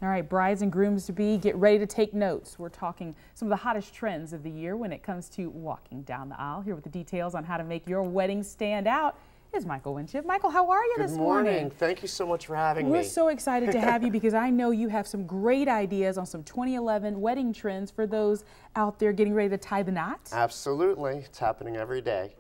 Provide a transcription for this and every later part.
All right, brides and grooms to be, get ready to take notes. We're talking some of the hottest trends of the year when it comes to walking down the aisle. Here with the details on how to make your wedding stand out is Michael Winship. Michael, how are you this morning? Good morning. Thank you so much for having me. We're so excited to have you because I know you have some great ideas on some 2011 wedding trends for those out there getting ready to tie the knot. Absolutely. It's happening every day.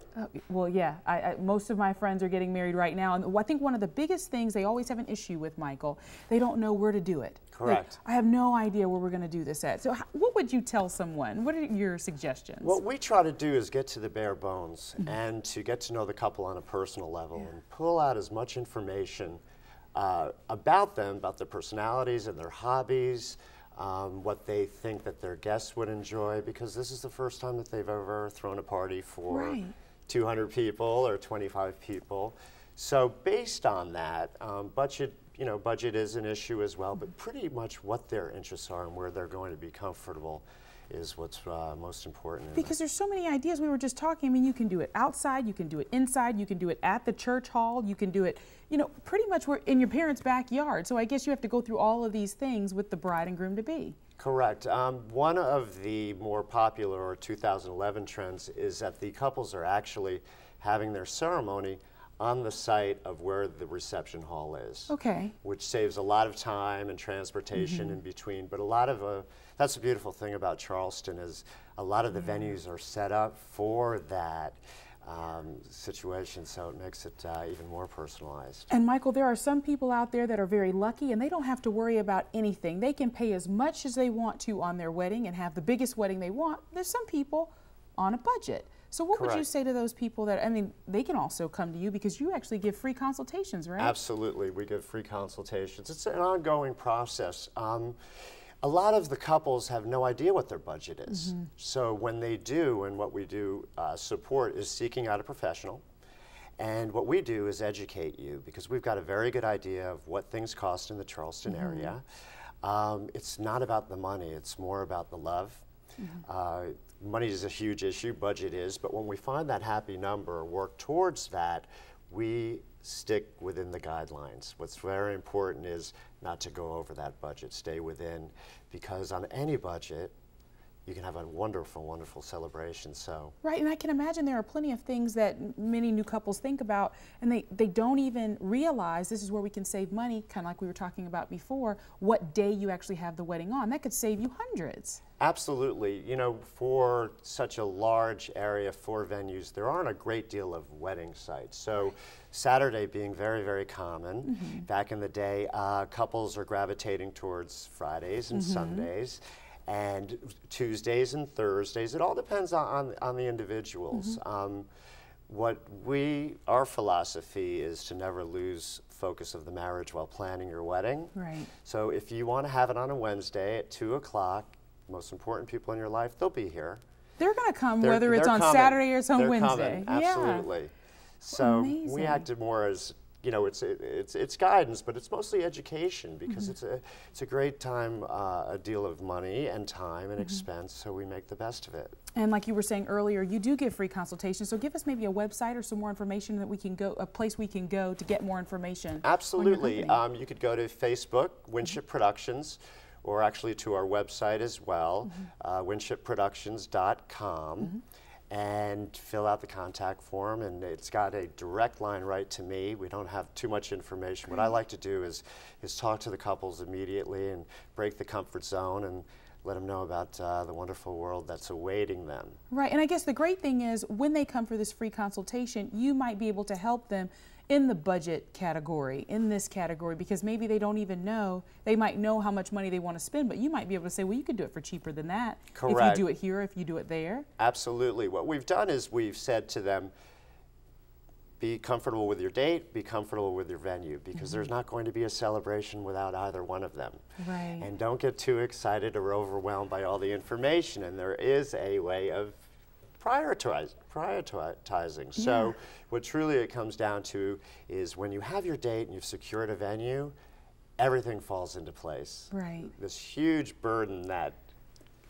Well, yeah, most of my friends are getting married right now, and I think one of the biggest things they always have an issue with, Michael, they don't know where to do it. Correct. Like, I have no idea where we're going to do this at. So what would you tell someone? What are your suggestions? What we try to do is get to the bare bones and to get to know the couple on a personal level and pull out as much information about them, about their personalities and their hobbies, what they think that their guests would enjoy, because this is the first time that they've ever thrown a party for 200 people or 25 people. So based on that, budget is an issue as well, but pretty much what their interests are and where they're going to be comfortable is what's most important. Because there's so many ideas. We were just talking. I mean, you can do it outside, you can do it inside, you can do it at the church hall, you can do it, pretty much in your parents' backyard. So I guess you have to go through all of these things with the bride and groom to be. Correct. One of the more popular 2011 trends is that the couples are actually having their ceremony on the site of where the reception hall is. Okay. Which saves a lot of time and transportation in between. But a lot of, that's the beautiful thing about Charleston is a lot of the venues are set up for that situation, so it makes it even more personalized. And Michael, there are some people out there that are very lucky and they don't have to worry about anything. They can pay as much as they want to on their wedding and have the biggest wedding they want. There's some people on a budget. So what would you say to those people that, I mean, they can also come to you because you actually give free consultations, right? Absolutely, we give free consultations. It's an ongoing process. A lot of the couples have no idea what their budget is. So when they do, and what we do support is seeking out a professional. And what we do is educate you because we've got a very good idea of what things cost in the Charleston area. It's not about the money, it's more about the love. Money is a huge issue, budget is, but when we find that happy number, work towards that, we stick within the guidelines. What's very important is not to go over that budget, stay within, because on any budget, you can have a wonderful, wonderful celebration. So right, and I can imagine there are plenty of things that many new couples think about, and they don't even realize this is where we can save money, kind of like we were talking about before, what day you actually have the wedding on. That could save you hundreds. Absolutely. For such a large area, 4 venues, there aren't a great deal of wedding sites. So Saturday being very, very common. Back in the day, couples are gravitating towards Fridays and Sundays. And Tuesdays and Thursdays. It all depends on the individuals. Our philosophy is to never lose focus of the marriage while planning your wedding. Right. So if you want to have it on a Wednesday at 2 o'clock, most important people in your life, they'll be here. They're going to come whether it's on Saturday or it's on Wednesday. Absolutely. So we acted more as, it's guidance, but it's mostly education because it's a great time, a deal of money and time and expense, so we make the best of it. And like you were saying earlier, you do give free consultations, so give us maybe a website or some more information that we can go, a place we can go to get more information. Absolutely. You could go to Facebook, Winship Productions, or actually to our website as well, winshipproductions.com. And fill out the contact form, and it's got a direct line right to me. We don't have too much information. What I like to do is talk to the couples immediately and break the comfort zone and let them know about the wonderful world that's awaiting them. Right, and I guess the great thing is when they come for this free consultation, you might be able to help them in the budget category, in this category, because maybe they don't even know. They might know how much money they want to spend, but you might be able to say, well, you could do it for cheaper than that. Correct. If you do it here, if you do it there. Absolutely. What we've done is we've said to them, be comfortable with your date, be comfortable with your venue, because there's not going to be a celebration without either one of them. Right. And don't get too excited or overwhelmed by all the information, and there is a way of prioritizing. So what truly it comes down to is when you have your date and you've secured a venue, everything falls into place. Right. This huge burden that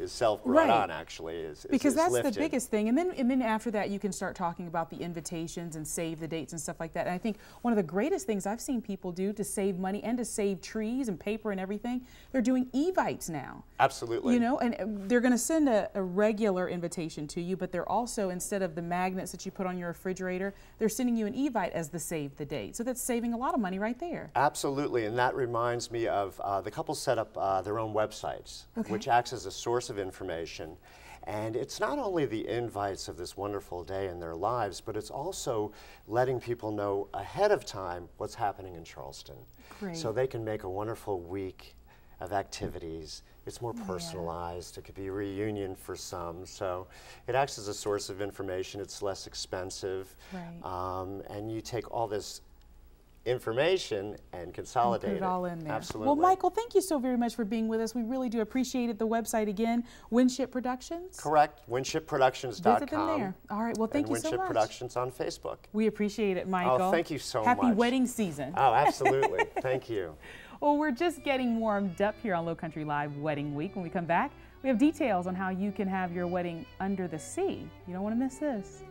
self-brought Right. on, actually. Because that's lifted. the biggest thing. And then after that, you can start talking about the invitations and save the dates and stuff like that. And I think one of the greatest things I've seen people do to save money and to save trees and paper and everything, they're doing evites now. Absolutely. You know, and they're going to send a regular invitation to you, but they're also, instead of the magnets that you put on your refrigerator, they're sending you an evite as the save the date. So that's saving a lot of money right there. Absolutely, and that reminds me of the couple set up their own websites, which acts as a source of information. And it's not only the invites of this wonderful day in their lives, but it's also letting people know ahead of time what's happening in Charleston. Great. So they can make a wonderful week of activities. It's more personalized. It could be a reunion for some. So it acts as a source of information. It's less expensive. Right. And you take all this information and consolidate Put it all in there. Absolutely. Well, Michael, thank you so very much for being with us. We really do appreciate it. The website again, Winship Productions. Correct. WinshipProductions.com. Visit them there. All right. Well, thank you so much. Winship Productions on Facebook. We appreciate it, Michael. Oh, thank you so Happy much. Happy wedding season. Oh, absolutely. Thank you. Well, we're just getting warmed up here on Low Country Live Wedding Week. When we come back, we have details on how you can have your wedding under the sea. You don't want to miss this.